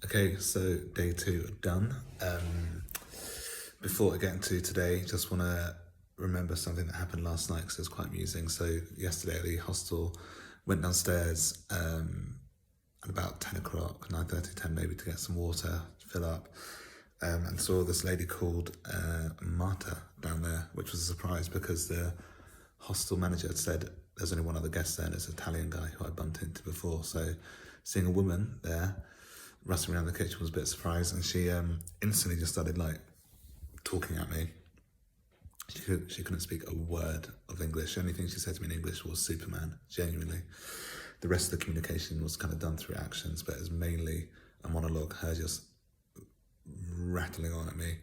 Okay, so day two done. Before I get into today, just want to remember something that happened last night because it was quite amusing. So yesterday at the hostel, went downstairs at about 10 o'clock, 9:30, 10 maybe, to get some water, fill up, and saw this lady called Marta down there, which was a surprise because the hostel manager had said there's only one other guest there, and it's an Italian guy who I bumped into before. So seeing a woman there rustling around the kitchen was a bit surprised, and she instantly just started like talking at me. She couldn't speak a word of English. The only thing she said to me in English was Superman, genuinely. The rest of the communication was kind of done through actions, but it was mainly a monologue, her just rattling on at me.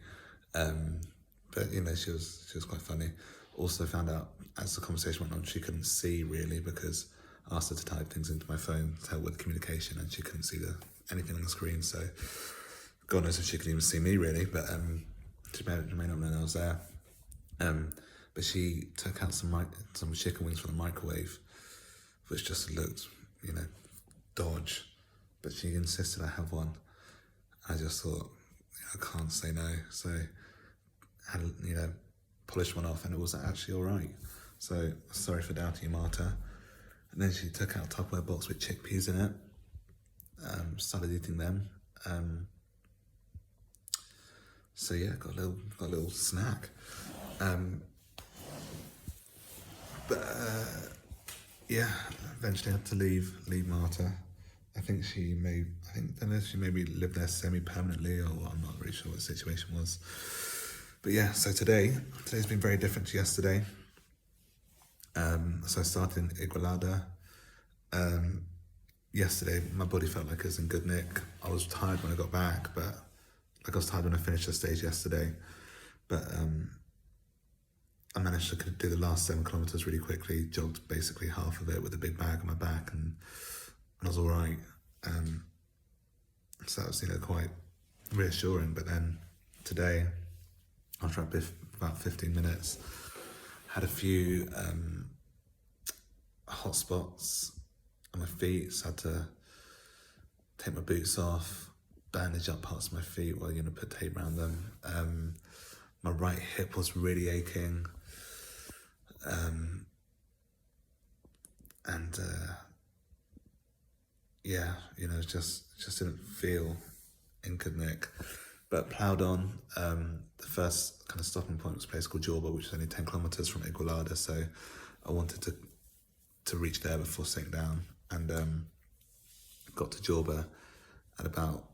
But you know, she was quite funny. Also found out as the conversation went on, she couldn't see really because I asked her to type things into my phone to help with communication, and she couldn't see anything on the screen. So God knows if she could even see me really, but she may not know I was there. But she took out some chicken wings from the microwave, which just looked, dodge. But she insisted I have one. I just thought, I can't say no. So I had, polished one off, and it was actually all right. So sorry for doubting you, Marta. And then she took out a Tupperware box with chickpeas in it. Started eating them. So yeah, got a little snack. Yeah, eventually had to leave Marta. I think she maybe lived there semi-permanently, or I'm not really sure what the situation was. But yeah, so today's been very different to yesterday. So I started in Igualada. Yesterday, my body felt like it was in good nick. I was tired when I got back, but I was tired when I finished the stage yesterday. But I managed to do the last 7 kilometers really quickly, jogged basically half of it with a big bag on my back, and I was all right. So that was, quite reassuring. But then today, after about 15 minutes, had a few hot spots on my feet, so I had to take my boots off, bandage up parts of my feet while put tape around them. My right hip was really aching, and yeah, just didn't feel in good nick. But ploughed on. The first kind of stopping point was a place called Jorba, which is only 10 kilometers from Igualada, so I wanted to reach there before sitting down, and got to Jorba at about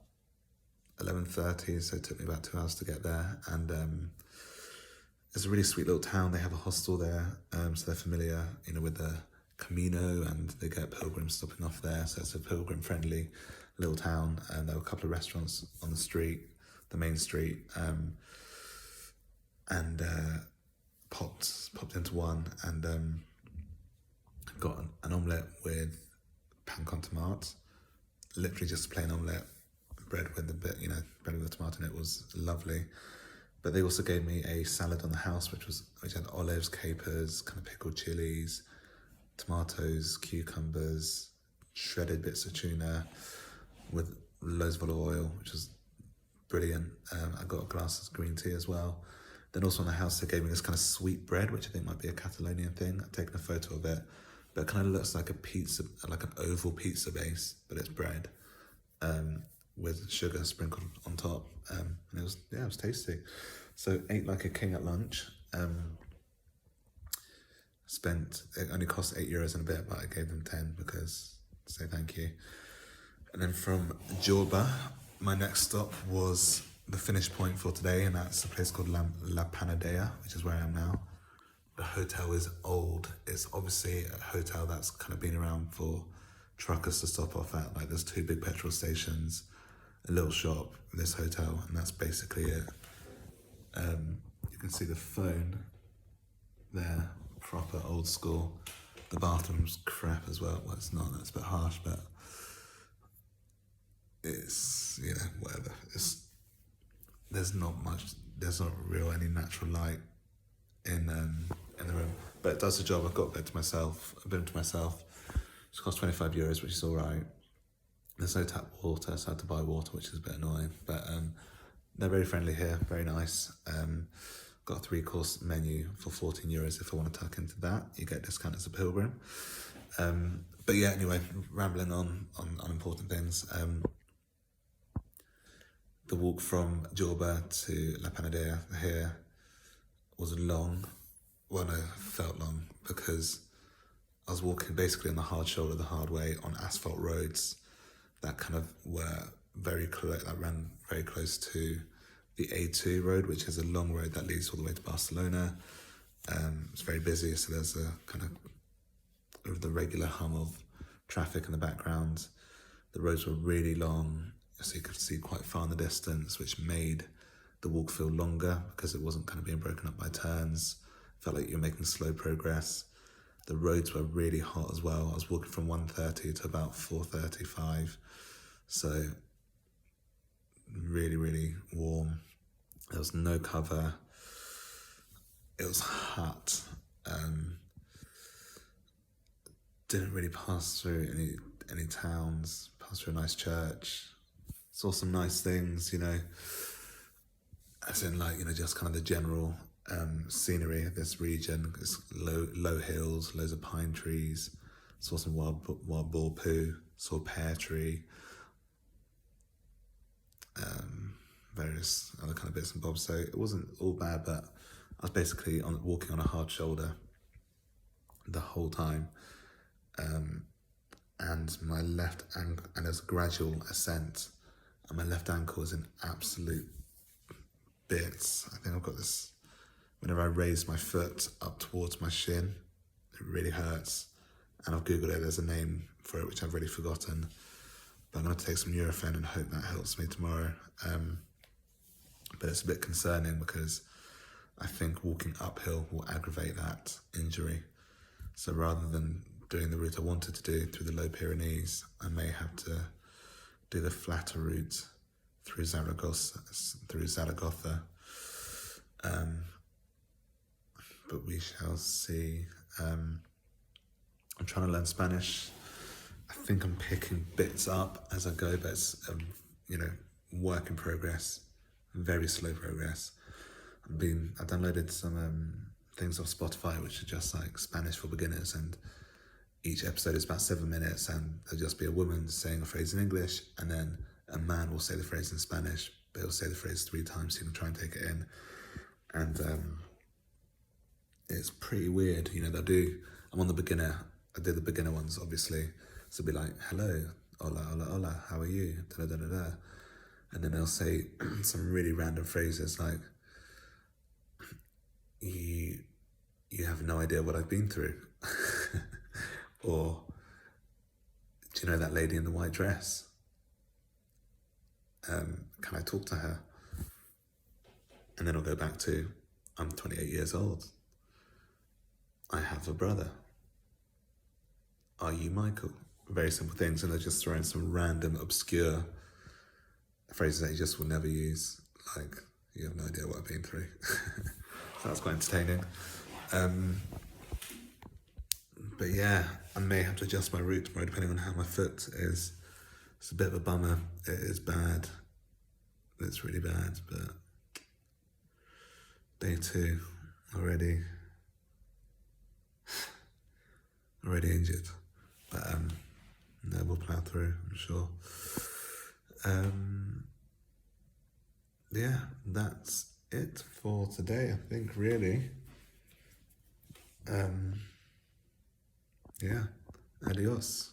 11:30, so it took me about 2 hours to get there. And it's a really sweet little town. They have a hostel there, so they're familiar, with the Camino, and they get pilgrims stopping off there. So it's a pilgrim-friendly little town, and there were a couple of restaurants on the street, the main street, and popped into one, and got an omelette with pan con tomate, literally just a plain omelette, bread with a bit, bread with a tomato in it. Was lovely. But they also gave me a salad on the house, which had olives, capers, kind of pickled chilies, tomatoes, cucumbers, shredded bits of tuna, with loads of olive oil, which was brilliant. I got a glass of green tea as well. Then also on the house, they gave me this kind of sweet bread, which I think might be a Catalonian thing. I've taken a photo of it, but it kind of looks like a pizza, like an oval pizza base, but it's bread, with sugar sprinkled on top. And it was tasty. So ate like a king at lunch. It only cost €8 and a bit, but I gave them 10 because to say thank you. And then from Jorba, my next stop was the finish point for today, and that's a place called La Panadella, which is where I am now. The hotel is old. It's obviously a hotel that's kind of been around for truckers to stop off at. Like, there's 2 big petrol stations, a little shop, this hotel, and that's basically it. You can see the phone there, proper old school. The bathroom's crap as well. Well, it's not, that's a bit harsh, but it's, whatever. There's not real any natural light in the room, but it does the job. I've got a bed to myself. It's cost €25, which is all right. There's no tap water, so I had to buy water, which is a bit annoying. But they're very friendly here, very nice. Got a 3-course menu for €14 if I want to tuck into that. You get a discount as a pilgrim. But yeah, anyway, rambling on important things. The walk from Jorba to La Panadella here was long. Well, no, felt long because I was walking basically on the hard shoulder, the hard way, on asphalt roads that kind of were very close, that ran very close to the A2 road, which is a long road that leads all the way to Barcelona. It's very busy, so there's a kind of the regular hum of traffic in the background. The roads were really long, so you could see quite far in the distance, which made the walk feel longer because it wasn't kind of being broken up by turns. Felt like you're making slow progress. The roads were really hot as well. I was walking from 1:30 to about 4:35, so really, really warm. There was no cover. It was hot. Didn't really pass through any towns. Passed through a nice church. Saw some nice things, as in just kind of the general scenery of this region. It's low hills, loads of pine trees. Saw some wild boar poo. Saw a pear tree. Various other kind of bits and bobs. So it wasn't all bad, but I was basically walking on a hard shoulder the whole time. And my left ankle, and there's a gradual ascent, and my left ankle is in absolute bits. I think I've got this, whenever I raise my foot up towards my shin, it really hurts. And I've Googled it, there's a name for it, which I've already forgotten. But I'm going to take some Nurofen and hope that helps me tomorrow. But it's a bit concerning because I think walking uphill will aggravate that injury. So rather than doing the route I wanted to do through the Low Pyrenees, I may have to do the flatter route through Zaragoza. But we shall see. I'm trying to learn Spanish. I think I'm picking bits up as I go, but it's work in progress, very slow progress. I downloaded some things off Spotify which are just like Spanish for beginners, and each episode is about 7 minutes, and there'll just be a woman saying a phrase in English, and then a man will say the phrase in Spanish, but he'll say the phrase 3 times so you can try and take it in. And it's pretty weird, I'm on the beginner. I did the beginner ones, obviously. So it'll be like, hello, hola, hola, hola, how are you? Da, da, da, da, da. And then they'll say some really random phrases like, you have no idea what I've been through. Or, do you know that lady in the white dress? Can I talk to her? And then I'll go back to, I'm 28 years old. I have a brother. Are you Michael? Very simple things, and they're just throwing some random, obscure phrases that you just will never use. Like, you have no idea what I've been through. So that's quite entertaining. But yeah, I may have to adjust my route tomorrow depending on how my foot is. It's a bit of a bummer. It is bad. It's really bad, but day 2 already injured. But no, we'll plough through, I'm sure. Yeah, that's it for today, I think, really. Yeah, adios.